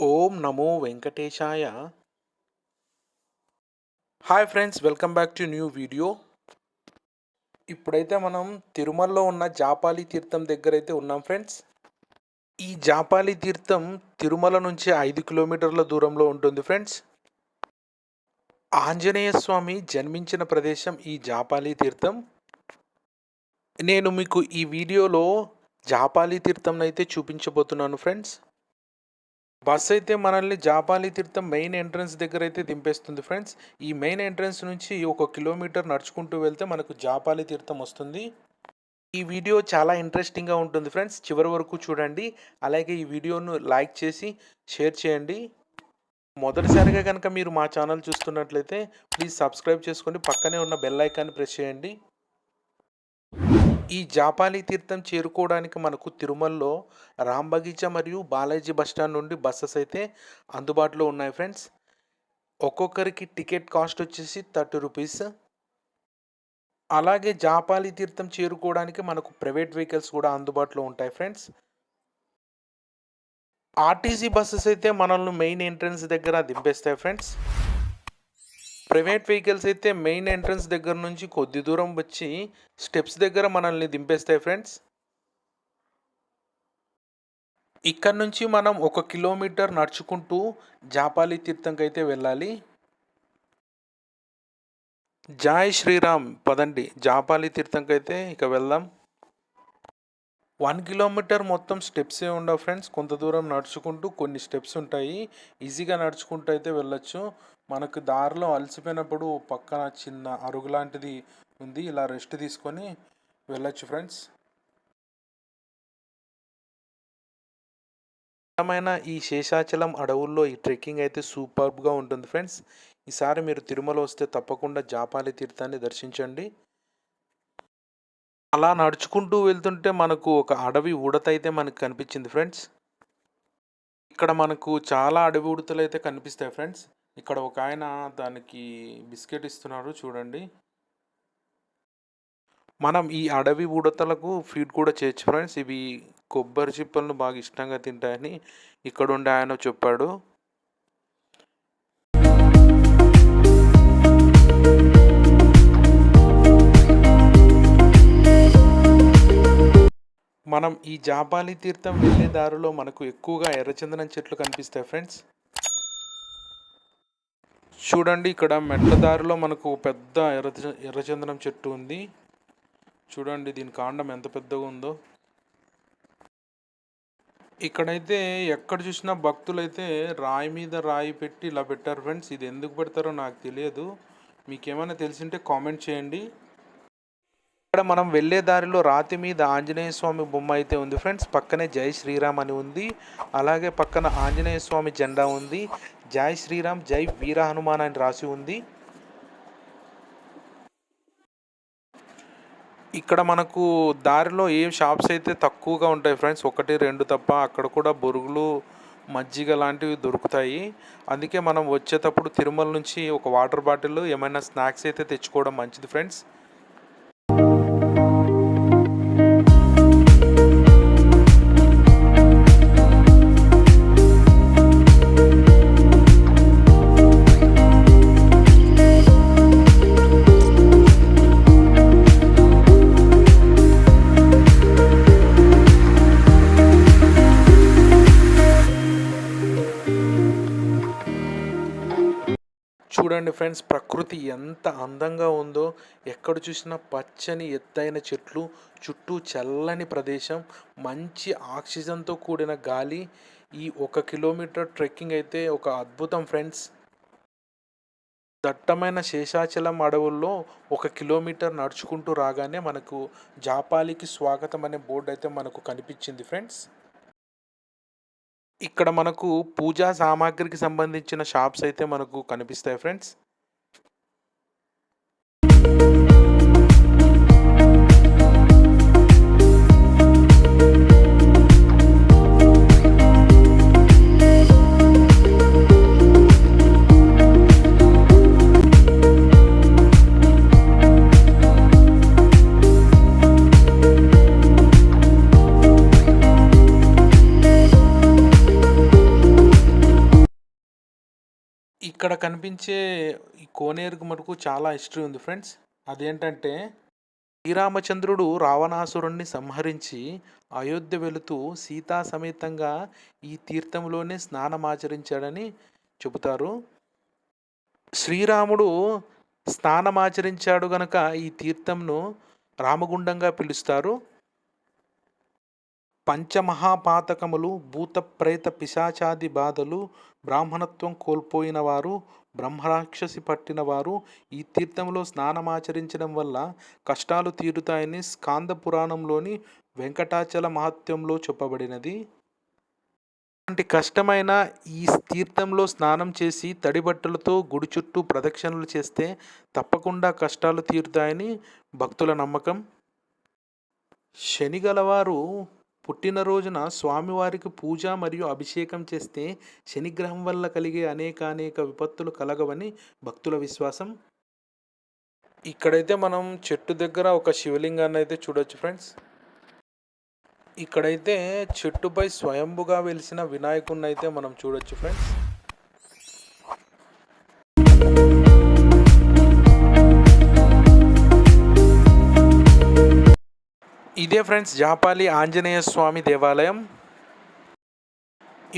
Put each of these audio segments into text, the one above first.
Om Namo Venkatesaya. Hi friends, welcome back to new video. ఇప్పుడైతే మనం తిరుమలలో ఉన్న జాపాలి తీర్థం దగ్గర అయితే ఉన్నాం ఫ్రెండ్స్. ఈ జాపాలి తీర్థం తిరుమల నుంచి 5 కిలోమీటర్ల దూరంలో ఉంటుంది ఫ్రెండ్స్. ఆంజనేయ స్వామి జన్మించిన ప్రదేశం ఈ జాపాలి తీర్థం. నేను మీకు ఈ వీడియోలో జాపాలి తీర్థం అయితే చూపించబోతున్నాను ఫ్రెండ్స్. బస్ అయితే మనల్ని జాపాలి తీర్థం మెయిన్ ఎంట్రన్స్ దగ్గర అయితే దింపేస్తుంది ఫ్రెండ్స్. ఈ మెయిన్ ఎంట్రన్స్ నుంచి 1 కిలోమీటర్ నడుచుకుంటూ వెళ్తే మనకు జాపాలి తీర్థం వస్తుంది. ఈ వీడియో చాలా ఇంట్రెస్టింగ్గా ఉంటుంది ఫ్రెండ్స్, చివరి వరకు చూడండి. అలాగే ఈ వీడియోను లైక్ చేసి షేర్ చేయండి. మొదటిసారిగా కనుక మీరు మా ఛానల్ చూస్తున్నట్లయితే ప్లీజ్ సబ్స్క్రైబ్ చేసుకోండి, పక్కనే ఉన్న బెల్ ఐకాన్ని ప్రెస్ చేయండి. ఈ జాపాలి తీర్థం చేరుకోవడానికి మనకు తిరుమలలో రాంబగీచా మరియు బాలాజీ బస్టాండ్ నుండి బస్సెస్ అయితే అందుబాటులో ఉన్నాయి ఫ్రెండ్స్. ఒక్కొక్కరికి టికెట్ కాస్ట్ వచ్చేసి 30 రూపీస్. అలాగే జాపాలి తీర్థం చేరుకోవడానికి మనకు ప్రైవేట్ వెహికల్స్ కూడా అందుబాటులో ఉంటాయి ఫ్రెండ్స్. ఆర్టీసీ బస్సెస్ అయితే మనల్ని మెయిన్ ఎంట్రన్స్ దగ్గర దింపేస్తాయి ఫ్రెండ్స్. ప్రైవేట్ వెహికల్స్ అయితే మెయిన్ ఎంట్రన్స్ దగ్గర నుంచి కొద్ది దూరం వచ్చి స్టెప్స్ దగ్గర మనల్ని దింపేస్తాయి ఫ్రెండ్స్. ఇక్కడ నుంచి మనం 1 కిలోమీటర్ నడుచుకుంటూ జాపాలి తీర్థంకి అయితే వెళ్ళాలి. జై శ్రీరామ్, పదండి జాపాలి తీర్థంకి అయితే ఇక వెళ్దాం. 1 కిలోమీటర్ మొత్తం స్టెప్సే ఉండవు ఫ్రెండ్స్. కొంత దూరం నడుచుకుంటూ కొన్ని స్టెప్స్ ఉంటాయి, ఈజీగా నడుచుకుంటూ అయితే వెళ్ళొచ్చు. మనకు దారిలో అలసిపోయినప్పుడు పక్కన చిన్న అరుగు లాంటిది ఉంది, ఇలా రెస్ట్ తీసుకొని వెళ్ళొచ్చు ఫ్రెండ్స్. ఈ శేషాచలం అడవుల్లో ఈ ట్రెక్కింగ్ అయితే సూపర్గా ఉంటుంది ఫ్రెండ్స్. ఈసారి మీరు తిరుమల వస్తే తప్పకుండా జాపాలి తీర్థాన్ని దర్శించండి. అలా నడుచుకుంటూ వెళ్తుంటే మనకు ఒక అడవి ఉడత అయితే మనకు కనిపించింది ఫ్రెండ్స్. ఇక్కడ మనకు చాలా అడవి ఉడతలు అయితే కనిపిస్తాయి ఫ్రెండ్స్. ఇక్కడ ఒక ఆయన దానికి బిస్కెట్ ఇస్తున్నారు చూడండి. మనం ఈ అడవి ఉడతలకు ఫీడ్ కూడా చేయొచ్చు ఫ్రెండ్స్. ఇవి కొబ్బరి చిప్పలను బాగా ఇష్టంగా తింటాయని ఇక్కడ ఉండే ఆయన చెప్పాడు. మనం ఈ జాపాలి తీర్థం వెళ్ళే దారిలో మనకు ఎక్కువగా ఎర్రచందనం చెట్లు కనిపిస్తాయి ఫ్రెండ్స్. చూడండి, ఇక్కడ మెట్ల దారిలో మనకు పెద్ద ఎర్రచందనం చెట్టు ఉంది. చూడండి దీని కాండం ఎంత పెద్దగా ఉందో. ఇక్కడైతే ఎక్కడ చూసినా భక్తులైతే రాయి మీద రాయి పెట్టి ఇలా పెట్టారు ఫ్రెండ్స్. ఇది ఎందుకు పెడతారో నాకు తెలియదు, మీకేమైనా తెలిసింటే కామెంట్ చేయండి. ఇక్కడ మనం వెళ్ళే దారిలో రాతి మీద ఆంజనేయ స్వామి బొమ్మ అయితే ఉంది ఫ్రెండ్స్. పక్కనే జై శ్రీరామ్ అని ఉంది. అలాగే పక్కన ఆంజనేయ స్వామి జెండా ఉంది. జై శ్రీరామ్ జై వీర హనుమాన్ అని రాసి ఉంది. ఇక్కడ మనకు దారిలో ఏ షాప్స్ అయితే తక్కువగా ఉంటాయి ఫ్రెండ్స్, 1-2 తప్ప. అక్కడ కూడా బొరుగులు మజ్జిగ లాంటివి దొరుకుతాయి. అందుకే మనం వచ్చేటప్పుడు తిరుమల నుంచి ఒక వాటర్ బాటిల్ ఏమైనా స్నాక్స్ అయితే తెచ్చుకోవడం మంచిది ఫ్రెండ్స్. చూడండి ఫ్రెండ్స్, ప్రకృతి ఎంత అందంగా ఉందో. ఎక్కడ చూసినా పచ్చని ఎత్తైన చెట్లు, చుట్టూ చల్లని ప్రదేశం, మంచి ఆక్సిజన్తో కూడిన గాలి. ఈ 1 కిలోమీటర్ ట్రెక్కింగ్ అయితే ఒక అద్భుతం ఫ్రెండ్స్. దట్టమైన శేషాచలం అడవుల్లో 1 కిలోమీటర్ నడుచుకుంటూ రాగానే మనకు జాపాలికి స్వాగతం అనే బోర్డు అయితే మనకు కనిపించింది ఫ్రెండ్స్. ఇక్కడ మనకు పూజా సామాగ్రికి సంబంధించిన షాప్స్ అయితే మనకు కనిపిస్తాయి ఫ్రెండ్స్. ఇక్కడ కనిపించే ఈ కోనేరుకు మటుకు చాలా హిస్టరీ ఉంది ఫ్రెండ్స్. అదేంటంటే శ్రీరామచంద్రుడు రావణాసురుణ్ణి సంహరించి అయోధ్య వెళుతూ సీతా సమేతంగా ఈ తీర్థంలోనే స్నానమాచరించాడని చెబుతారు. శ్రీరాముడు స్నానమాచరించాడు గనక ఈ తీర్థంను రామగుండంగా పిలుస్తారు. పంచమహాపాతకములు, భూత ప్రేత పిశాచాది బాధలు, బ్రాహ్మణత్వం కోల్పోయిన వారు, బ్రహ్మరాక్షసి పట్టిన వారు ఈ తీర్థంలో స్నానమాచరించడం వల్ల కష్టాలు తీరుతాయని స్కాంద పురాణంలోని వెంకటాచల మహత్యంలో చెప్పబడినది. ఇలాంటి కష్టమైన ఈ తీర్థంలో స్నానం చేసి తడి బట్టలతో గుడి చుట్టూ ప్రదక్షిణలు చేస్తే తప్పకుండా కష్టాలు తీరుతాయని భక్తుల నమ్మకం. శనిగలవారు పుట్టినరోజున స్వామివారికి పూజ మరియు అభిషేకం చేస్తే శనిగ్రహం వల్ల కలిగే అనేక విపత్తులు కలగవని భక్తుల విశ్వాసం. ఇక్కడైతే మనం చెట్టు దగ్గర ఒక శివలింగాన్ని అయితే చూడొచ్చు ఫ్రెండ్స్. ఇక్కడైతే చెట్టుపై స్వయంభుగా వెలిసిన వినాయకుడిని అయితే మనం చూడొచ్చు ఫ్రెండ్స్. ఇదే ఫ్రెండ్స్ జాపాలి ఆంజనేయ స్వామి దేవాలయం.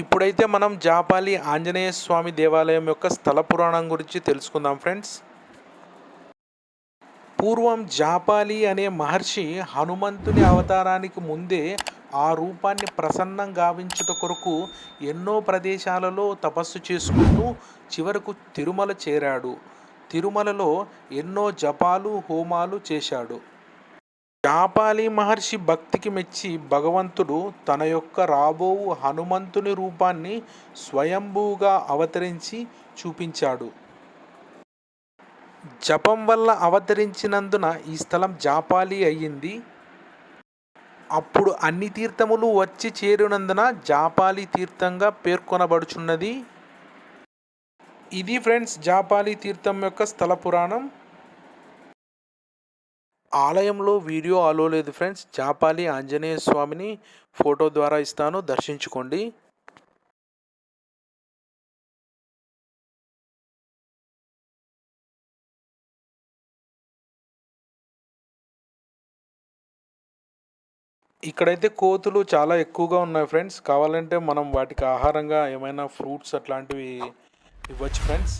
ఇప్పుడైతే మనం జాపాలి ఆంజనేయ స్వామి దేవాలయం యొక్క స్థల పురాణం గురించి తెలుసుకుందాం ఫ్రెండ్స్. పూర్వం జాపాలి అనే మహర్షి హనుమంతుని అవతారానికి ముందే ఆ రూపాన్ని ప్రసన్నం గావించుట కొరకు ఎన్నో ప్రదేశాలలో తపస్సు చేసుకుంటూ చివరకు తిరుమల చేరాడు. తిరుమలలో ఎన్నో జపాలు హోమాలు చేశాడు. జాపాలి మహర్షి భక్తికి మెచ్చి భగవంతుడు తన యొక్క రాబోవు హనుమంతుని రూపాన్ని స్వయంభూగా అవతరించి చూపించాడు. జపం వల్ల అవతరించినందున ఈ స్థలం జాపాలి అయ్యింది. అప్పుడు అన్ని తీర్థములు వచ్చి చేరినందున జాపాలి తీర్థంగా పేర్కొనబడుచున్నది. ఇది ఫ్రెండ్స్ జాపాలి తీర్థం యొక్క స్థల పురాణం. ఆలయంలో వీడియో అలో లేదు ఫ్రెండ్స్. జాపాలి ఆంజనేయ స్వామిని ఫోటో ద్వారా ఇస్తాను, దర్శించుకోండి. ఇక్కడైతే కోతులు చాలా ఎక్కువగా ఉన్నాయి ఫ్రెండ్స్. కావాలంటే మనం వాటికి ఆహారంగా ఏమైనా ఫ్రూట్స్ అట్లాంటివి ఇవ్వచ్చు ఫ్రెండ్స్.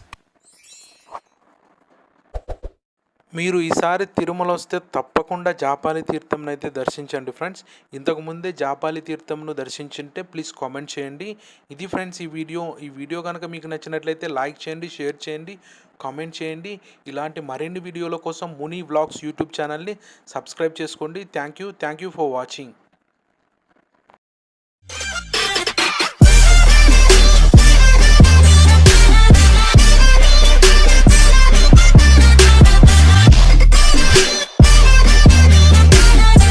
మీరు ఈసారి తిరుమల వస్తే తప్పకుండా జాపాలి తీర్థంను అయితే దర్శించండి ఫ్రెండ్స్. ఇంతకుముందే జాపాలి తీర్థంను దర్శించుంటే ప్లీజ్ కామెంట్ చేయండి. ఇది ఫ్రెండ్స్ ఈ వీడియో కనుక మీకు నచ్చినట్లయితే లైక్ చేయండి, షేర్ చేయండి, కామెంట్ చేయండి. ఇలాంటి మరిన్ని వీడియోల కోసం ముని వ్లాగ్స్ యూట్యూబ్ ఛానల్ని సబ్స్క్రైబ్ చేసుకోండి. Thank you for watching.